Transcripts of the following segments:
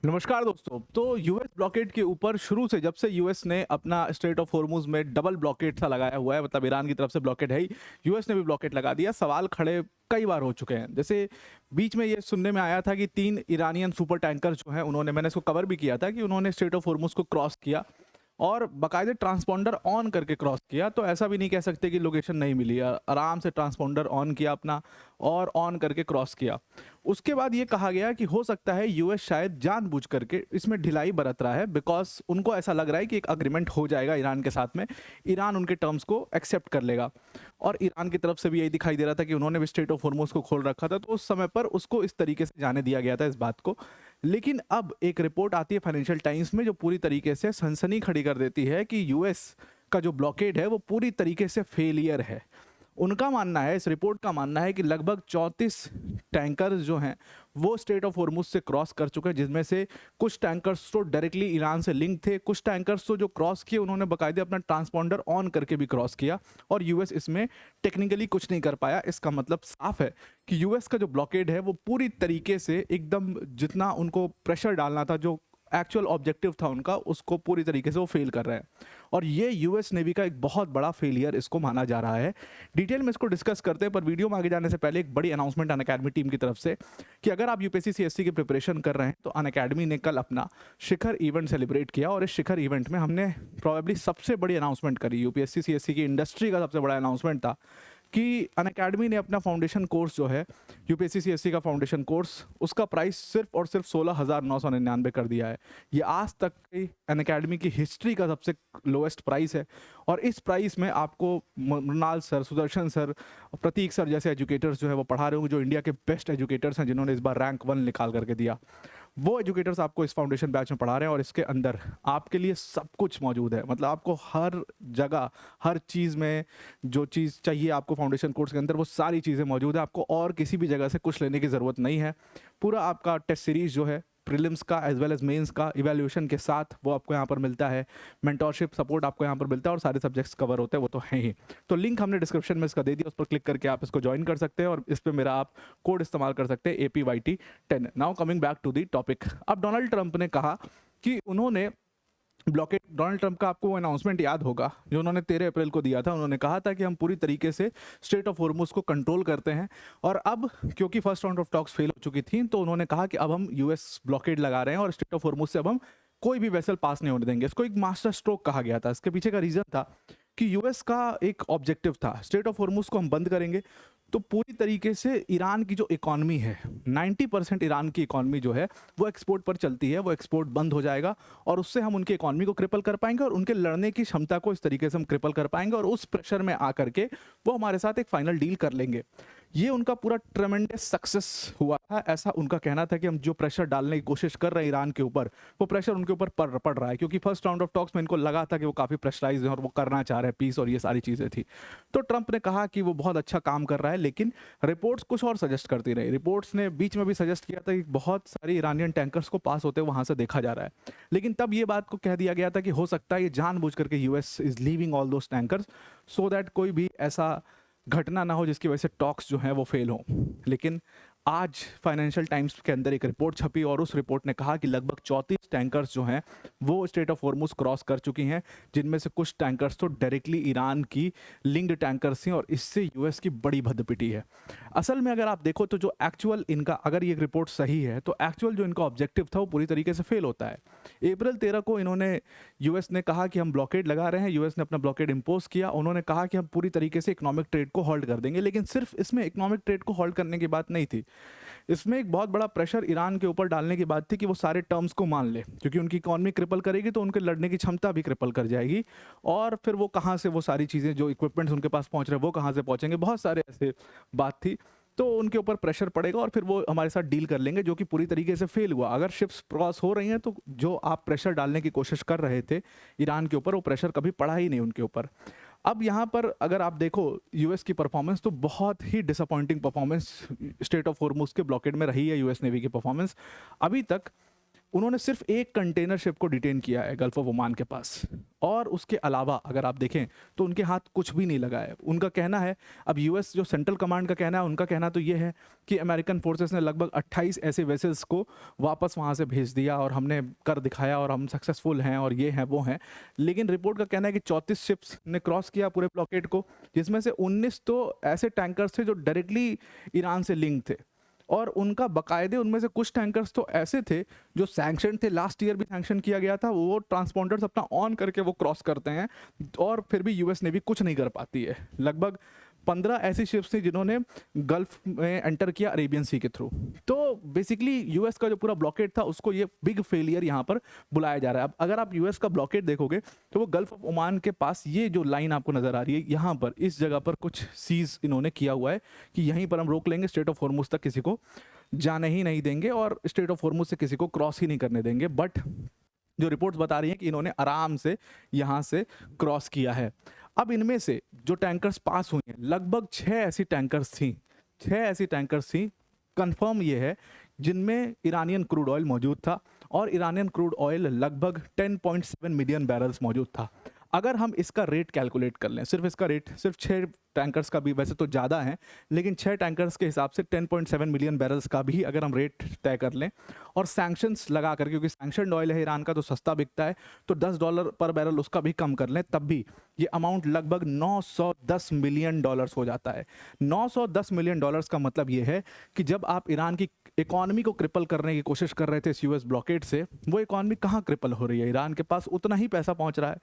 नमस्कार दोस्तों। तो यूएस ब्लॉकेड के ऊपर शुरू से जब से यूएस ने अपना स्ट्रेट ऑफ हॉर्मुज में डबल ब्लॉकेड सा लगाया हुआ है, मतलब ईरान की तरफ से ब्लॉकेड है ही, यूएस ने भी ब्लॉकेड लगा दिया। सवाल खड़े कई बार हो चुके हैं। जैसे बीच में ये सुनने में आया था कि 3 ईरानियन सुपर टैंकर जो हैं उन्होंने, मैंने इसको कवर भी किया था कि उन्होंने स्ट्रेट ऑफ हॉर्मुज को क्रॉस किया और बाकायदे ट्रांसपॉन्डर ऑन करके क्रॉस किया। तो ऐसा भी नहीं कह सकते कि लोकेशन नहीं मिली, आराम से ट्रांसपॉन्डर ऑन किया अपना और ऑन करके क्रॉस किया। उसके बाद ये कहा गया कि हो सकता है यूएस शायद जानबूझ करके इसमें ढिलाई बरत रहा है, बिकॉज उनको ऐसा लग रहा है कि एक अग्रीमेंट हो जाएगा ईरान के साथ में, ईरान उनके टर्म्स को एक्सेप्ट कर लेगा। और ईरान की तरफ से भी यही दिखाई दे रहा था कि उन्होंने भी स्ट्रेट ऑफ हॉर्मुज को खोल रखा था, तो उस समय पर उसको इस तरीके से जाने दिया गया था इस बात को। लेकिन अब एक रिपोर्ट आती है फाइनेंशियल टाइम्स में जो पूरी तरीके से सनसनी खड़ी कर देती है कि यूएस का जो ब्लॉकेड है वो पूरी तरीके से फेलियर है। उनका मानना है, इस रिपोर्ट का मानना है कि लगभग 34 टैंकर्स जो हैं वो स्ट्रेट ऑफ हॉर्मुज से क्रॉस कर चुके हैं, जिसमें से कुछ टैंकर्स तो डायरेक्टली ईरान से लिंक थे, कुछ टैंकर्स तो जो क्रॉस किए उन्होंने बाकायदे अपना ट्रांसपॉन्डर ऑन करके भी क्रॉस किया और यूएस इसमें टेक्निकली कुछ नहीं कर पाया। इसका मतलब साफ है कि यूएस का जो ब्लॉकेड है वो पूरी तरीके से एकदम, जितना उनको प्रेशर डालना था, जो एक्चुअल ऑब्जेक्टिव था उनका, उसको पूरी तरीके से वो फेल कर रहे हैं। और ये यूएस नेवी का एक बहुत बड़ा फेलियर इसको माना जा रहा है। डिटेल में इसको डिस्कस करते हैं, पर वीडियो में आगे जाने से पहले एक बड़ी अनाउंसमेंट अनअकैडमी टीम की तरफ से कि अगर आप यूपीएससी सीएससी की प्रिपरेशन कर रहे हैं तो अनअकैडमी ने कल अपना शिखर इवेंट सेलिब्रेट किया और इस शिखर इवेंट में हमने प्रॉबेबली सबसे बड़ी अनाउंसमेंट करी। यूपीएससी सीएससी की इंडस्ट्री का सबसे बड़ा अनाउंसमेंट था कि अनअकैडमी ने अपना फाउंडेशन कोर्स जो है, यूपीएससी सीएससी का फाउंडेशन कोर्स, उसका प्राइस सिर्फ और सिर्फ 16,999 कर दिया है। ये आज तक की अनअकैडमी की हिस्ट्री का सबसे लोएस्ट प्राइस है। और इस प्राइस में आपको मृणाल सर, सुदर्शन सर, प्रतीक सर जैसे एजुकेटर्स जो है वो पढ़ा रहे होंगे, जो इंडिया के बेस्ट एजुकेटर्स हैं, जिन्होंने इस बार रैंक 1 निकाल करके दिया। वो एजुकेटर्स आपको इस फाउंडेशन बैच में पढ़ा रहे हैं और इसके अंदर आपके लिए सब कुछ मौजूद है। मतलब आपको हर जगह, हर चीज़ में जो चीज़ चाहिए आपको फाउंडेशन कोर्स के अंदर, वो सारी चीज़ें मौजूद है। आपको और किसी भी जगह से कुछ लेने की ज़रूरत नहीं है। पूरा आपका टेस्ट सीरीज़ जो है, प्रीलिम्स का एज वेल एज मेंस का इवैल्यूएशन के साथ, वो आपको यहाँ पर मिलता है। मेंटोरशिप सपोर्ट आपको यहाँ पर मिलता है और सारे सब्जेक्ट्स कवर होते हैं, वो तो हैं ही। तो लिंक हमने डिस्क्रिप्शन में इसका दे दिया, उस पर क्लिक करके आप इसको ज्वाइन कर सकते हैं और इस पर मेरा आप कोड इस्तेमाल कर सकते हैं APYT10। Now coming back to the topic. अब डोनाल्ड ट्रंप ने कहा कि उन्होंने ब्लॉकेट, डोनाल्ड ट्रंप का आपको अनाउंसमेंट याद होगा जो उन्होंने 13 अप्रैल को दिया था। उन्होंने कहा था कि हम पूरी तरीके से स्ट्रेट ऑफ हॉर्मुज को कंट्रोल करते हैं। और अब क्योंकि first round of talks fail हो चुकी थी, तो उन्होंने कहा कि अब हम यूएस ब्लॉकेड लगा रहे हैं और स्ट्रेट ऑफ हॉर्मुज से अब हम कोई भी वेसल पास नहीं होने देंगे। इसको एक मास्टर स्ट्रोक कहा गया था। इसके पीछे का रीजन था कि यूएस का एक ऑब्जेक्टिव था, स्ट्रेट ऑफ हॉर्मुज को हम बंद करेंगे तो पूरी तरीके से ईरान की जो इकॉनमी है, 90% ईरान की इकॉनमी जो है वो एक्सपोर्ट पर चलती है, वो एक्सपोर्ट बंद हो जाएगा और उससे हम उनकी इकॉनमी को क्रिपल कर पाएंगे और उनके लड़ने की क्षमता को इस तरीके से हम क्रिपल कर पाएंगे और उस प्रेशर में आकर के वो हमारे साथ एक फाइनल डील कर लेंगे। ये उनका पूरा ट्रेमेंडस सक्सेस हुआ था। ऐसा उनका कहना था कि हम जो प्रेशर डालने की कोशिश कर रहे हैं ईरान के ऊपर, वो प्रेशर उनके ऊपर पड़ रहा है, क्योंकि फर्स्ट राउंड ऑफ टॉक्स में इनको लगा था कि वो काफ़ी प्रेशराइज हैं और वो करना चाह रहे हैं पीस और ये सारी चीज़ें थी। तो ट्रंप ने कहा कि वो बहुत अच्छा काम कर रहा है, लेकिन रिपोर्ट्स कुछ और सजेस्ट करती रही। रिपोर्ट्स ने बीच में भी सजेस्ट किया था कि बहुत सारी ईरानियन टैंकर्स को पास होते वहाँ से देखा जा रहा है। लेकिन तब ये बात को कह दिया गया था कि हो सकता है ये जानबूझ करके US is leaving all those tankers so that कोई भी ऐसा घटना ना हो जिसकी वजह से टॉक्स जो हैं वो फेल हों। लेकिन आज फाइनेंशियल टाइम्स के अंदर एक रिपोर्ट छपी और उस रिपोर्ट ने कहा कि लगभग 34 टैंकर्स जो हैं वो स्ट्रेट ऑफ हॉर्मुज क्रॉस कर चुकी हैं, जिनमें से कुछ टैंकर्स तो डायरेक्टली ईरान की लिंक्ड टैंकर्स हैं और इससे यूएस की बड़ी भद्दपिटी है। असल में अगर आप देखो तो जो एक्चुअल इनका, अगर ये रिपोर्ट सही है तो एक्चुअल जो इनका ऑब्जेक्टिव था वो पूरी तरीके से फेल होता है। अप्रैल 13 को इन्होंने, यूएस ने कहा कि हम ब्लॉकेड लगा रहे हैं, यूएस ने अपना ब्लॉकेड इंपोज किया। उन्होंने कहा कि हम पूरी तरीके से इकोनॉमिक ट्रेड को होल्ड कर देंगे, लेकिन सिर्फ इसमें इकोनॉमिक ट्रेड को होल्ड करने की बात नहीं थी। इसमें एक बहुत बड़ा प्रेशर ईरान के ऊपर डालने की बात थी कि वो सारे टर्म्स को मान ले, क्योंकि उनकी इकॉनमी क्रिपल करेगी तो उनके लड़ने की क्षमता भी क्रिपल कर जाएगी और फिर वो कहाँ से वो सारी चीज़ें, जो इक्विपमेंट्स उनके पास पहुँच रहे हैं वो कहाँ से पहुँचेंगे, बहुत सारे ऐसे बात थी। तो उनके ऊपर प्रेशर पड़ेगा और फिर वो हमारे साथ डील कर लेंगे, जो कि पूरी तरीके से फेल हुआ। अगर शिप्स क्रॉस हो रही हैं तो जो आप प्रेशर डालने की कोशिश कर रहे थे ईरान के ऊपर, वो प्रेशर कभी पड़ा ही नहीं उनके ऊपर। अब यहाँ पर अगर आप देखो यूएस की परफॉर्मेंस, तो बहुत ही disappointing performance strait of Hormuz के ब्लॉकेड में रही है यूएस नेवी की परफॉर्मेंस। अभी तक उन्होंने सिर्फ एक कंटेनर शिप को डिटेन किया है गल्फ ऑफ ओमान के पास, और उसके अलावा अगर आप देखें तो उनके हाथ कुछ भी नहीं लगा है। उनका कहना है, अब यूएस जो सेंट्रल कमांड का कहना है, उनका कहना तो ये है कि अमेरिकन फोर्सेस ने लगभग 28 ऐसे वेसल्स को वापस वहाँ से भेज दिया और हमने कर दिखाया और हम सक्सेसफुल हैं और ये हैं वो हैं। लेकिन रिपोर्ट का कहना है कि 34 शिप्स ने क्रॉस किया पूरे ब्लॉकेड को, जिसमें से 19 तो ऐसे टैंकर्स थे जो डायरेक्टली ईरान से लिंक थे, और उनका बकायदे उनमें से कुछ टैंकर्स तो ऐसे थे जो सैंक्शन थे, लास्ट ईयर भी सैंक्शन किया गया था, वो ट्रांसपॉन्डर्स अपना ऑन करके वो क्रॉस करते हैं और फिर भी यूएस नेवी कुछ नहीं कर पाती है। लगभग 15 ऐसी शिप्स थी जिन्होंने गल्फ में एंटर किया अरेबियन सी के थ्रू। तो बेसिकली यूएस का जो पूरा ब्लॉकेड था उसको ये बिग फेलियर यहाँ पर बुलाया जा रहा है। अब अगर आप यूएस का ब्लॉकेड देखोगे तो वो गल्फ ऑफ ओमान के पास ये जो लाइन आपको नजर आ रही है, यहाँ पर इस जगह पर कुछ सीज इन्होंने किया हुआ है कि यहीं पर हम रोक लेंगे, स्ट्रेट ऑफ हॉर्मुज तक किसी को जाने ही नहीं देंगे और स्ट्रेट ऑफ हॉर्मुज से किसी को क्रॉस ही नहीं करने देंगे। बट जो रिपोर्ट्स बता रही हैं कि इन्होंने आराम से यहाँ से क्रॉस किया है। अब इनमें से जो टैंकर्स पास हुई हैं, लगभग 6 ऐसी टैंकर्स थी कंफर्म ये है जिनमें ईरानियन क्रूड ऑयल मौजूद था, और ईरानियन क्रूड ऑयल लगभग 10.7 मिलियन बैरल्स मौजूद था। अगर हम इसका रेट कैलकुलेट कर लें, सिर्फ इसका रेट, सिर्फ 6 टैंकर्स का भी वैसे तो ज़्यादा है, लेकिन 6 टैंकर्स के हिसाब से 10.7 मिलियन बैरल्स का भी अगर हम रेट तय कर लें और सैंक्शंस लगा कर, क्योंकि सैंक्शनड ऑयल है ईरान का तो सस्ता बिकता है, तो $10 पर बैरल उसका भी कम कर लें, तब भी ये अमाउंट लगभग $910 मिलियन हो जाता है। $910 मिलियन का मतलब ये है कि जब आप ईरान की इकॉनमी को क्रिपल करने की कोशिश कर रहे थे इस यूएस ब्लॉकेड से, वो इकॉनमी कहाँ क्रिपल हो रही है? ईरान के पास उतना ही पैसा पहुँच रहा है,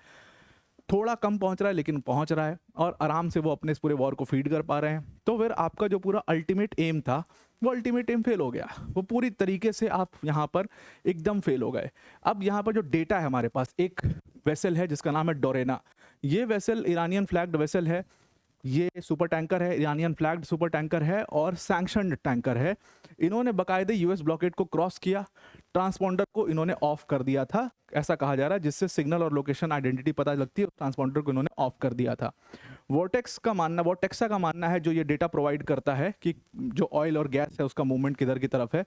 थोड़ा कम पहुंच रहा है लेकिन पहुंच रहा है, और आराम से वो अपने इस पूरे वॉर को फीड कर पा रहे हैं। तो फिर आपका जो पूरा अल्टीमेट एम था वो अल्टीमेट एम फेल हो गया, वो पूरी तरीके से आप यहाँ पर एकदम फेल हो गए। अब यहाँ पर जो डेटा है हमारे पास, एक वेसल है जिसका नाम है डोरेना। ये वेसल ईरानियन फ्लैग्ड वेसल है, ये सुपर टैंकर है, ईरानियन फ्लैग्ड सुपर टैंकर है और सैंक्शनड टैंकर है। इन्होंने बाकायदे यूएस ब्लॉकेड को क्रॉस किया, ट्रांसपॉन्डर को इन्होंने ऑफ कर दिया था, ऐसा कहा जा रहा है, जिससे सिग्नल और लोकेशन आइडेंटिटी पता लगती है, ट्रांसपॉन्डर को इन्होंने ऑफ कर दिया था। वोर्टेक्सा का मानना है, जो ये डेटा प्रोवाइड करता है कि जो ऑयल और गैस है उसका मूवमेंट किधर की तरफ है,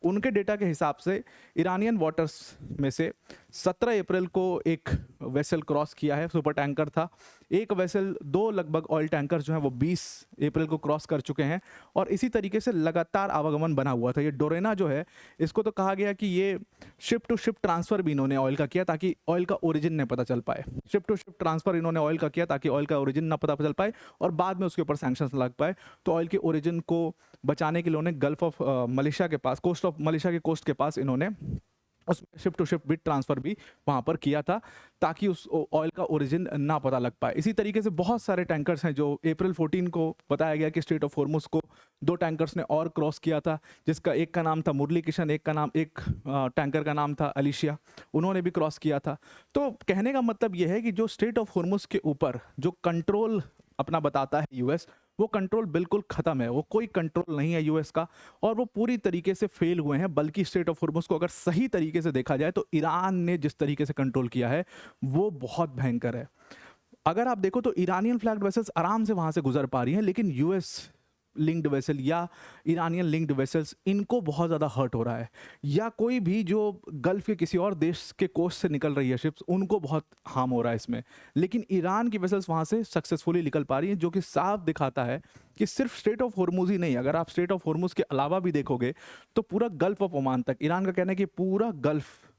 उनके डेटा के हिसाब से ईरानियन वाटर्स में से 17 अप्रैल को एक वेसल क्रॉस किया है, सुपर टैंकर था। एक वेसल, 2 लगभग ऑयल टैंकर जो हैं वो 20 अप्रैल को क्रॉस कर चुके हैं, और इसी तरीके से लगातार आवागमन बना हुआ था। ये डोरेना जो है, इसको तो कहा गया कि ये शिप टू शिप ट्रांसफर भी इन्होंने ऑयल का किया ताकि ऑयल का ओरिजिन न पता चल पाए। शिप टू शिप ट्रांसफर इन्होंने ऑयल का किया ताकि ऑयल का ओरिजिन ना पता चल पाए और बाद में उसके ऊपर सैंक्शंस लग पाए। तो ऑयल के ओरिजिन को बचाने के लिए उन्होंने गल्फ ऑफ मलेशिया के पास, कोस्ट ऑफ मलेशिया के कोस्ट के पास इन्होंने उस शिप टू शिप बिट ट्रांसफर भी वहां पर किया था ताकि उस ऑयल का ओरिजिन ना पता लग पाए। इसी तरीके से बहुत सारे टैंकर्स हैं जो अप्रैल 14 को बताया गया कि स्ट्रेट ऑफ हॉर्मुज को 2 टैंकर्स ने और क्रॉस किया था, जिसका एक का नाम था मुरली किशन, एक टैंकर का नाम था अलिशिया, उन्होंने भी क्रॉस किया था। तो कहने का मतलब यह है कि जो स्ट्रेट ऑफ हॉर्मुज के ऊपर जो कंट्रोल अपना बताता है यूएस, वो कंट्रोल बिल्कुल खत्म है, वो कोई कंट्रोल नहीं है यूएस का, और वो पूरी तरीके से फेल हुए हैं। बल्कि स्ट्रेट ऑफ हॉर्मुज को अगर सही तरीके से देखा जाए तो ईरान ने जिस तरीके से कंट्रोल किया है वो बहुत भयंकर है। अगर आप देखो तो ईरानियन फ्लैग्ड वेसल्स आराम से वहां से गुजर पा रही हैं, लेकिन यूएस लिंक्ड वेसल या ईरानियन लिंक्ड वेसल्स, इनको बहुत ज़्यादा हर्ट हो रहा है, या कोई भी जो गल्फ के किसी और देश के कोस्ट से निकल रही है शिप्स, उनको बहुत हार्म हो रहा है इसमें। लेकिन ईरान की वेसल्स वहाँ से सक्सेसफुली निकल पा रही हैं, जो कि साफ दिखाता है कि सिर्फ स्ट्रेट ऑफ हॉर्मुज ही नहीं, अगर आप स्ट्रेट ऑफ हॉर्मुज के अलावा भी देखोगे तो पूरा गल्फ ऑफ ओमान तक, ईरान का कहना है कि पूरा गल्फ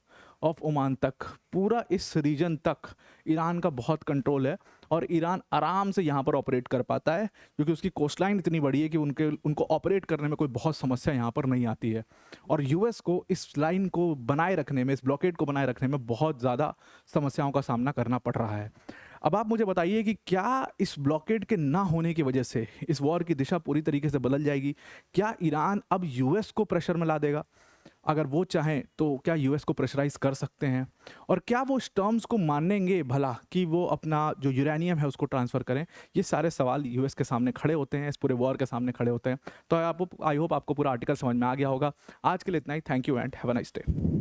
ऑफ ओमान तक, पूरा इस रीजन तक ईरान का बहुत कंट्रोल है, और ईरान आराम से यहाँ पर ऑपरेट कर पाता है क्योंकि उसकी कोस्टलाइन इतनी बड़ी है कि उनको ऑपरेट करने में कोई बहुत समस्या यहाँ पर नहीं आती है। और यूएस को इस लाइन को बनाए रखने में, इस ब्लॉकेड को बनाए रखने में बहुत ज़्यादा समस्याओं का सामना करना पड़ रहा है। अब आप मुझे बताइए कि क्या इस ब्लॉकेड के ना होने की वजह से इस वॉर की दिशा पूरी तरीके से बदल जाएगी? क्या ईरान अब यूएस को प्रेशर में ला देगा? अगर वो चाहें तो क्या यूएस को प्रेशराइज कर सकते हैं? और क्या वो इस टर्म्स को मानेंगे भला कि वो अपना जो यूरेनियम है उसको ट्रांसफ़र करें? ये सारे सवाल यूएस के सामने खड़े होते हैं, इस पूरे वॉर के सामने खड़े होते हैं। तो आई होप आपको पूरा आर्टिकल समझ में आ गया होगा। आज के लिए इतना ही। Thank you and have a nice day.